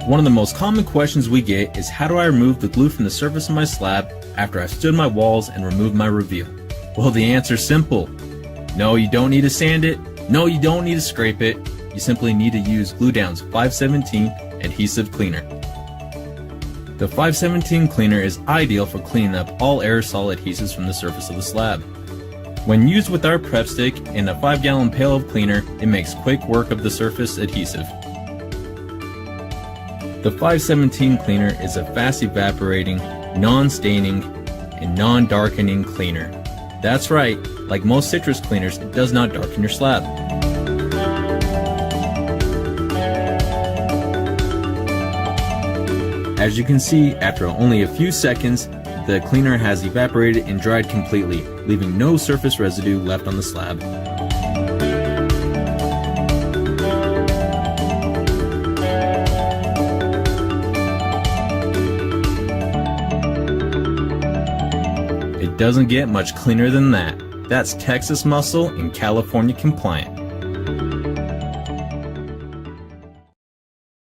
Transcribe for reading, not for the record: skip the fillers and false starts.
One of the most common questions we get is, how do I remove the glue from the surface of my slab after I've stood my walls and removed my reveal? Well, the answer's simple. No, you don't need to sand it. No, you don't need to scrape it. You simply need to use GluDown's 517 adhesive cleaner. The 517 cleaner is ideal for cleaning up all aerosol adhesives from the surface of the slab. When used with our prep stick and a 5-gallon pail of cleaner, it makes quick work of the surface adhesive. The 517 cleaner is a fast evaporating, non-staining, and non-darkening cleaner. That's right, like most citrus cleaners, it does not darken your slab. As you can see, after only a few seconds, the cleaner has evaporated and dried completely, leaving no surface residue left on the slab. It doesn't get much cleaner than that. That's Texas muscle and California compliant.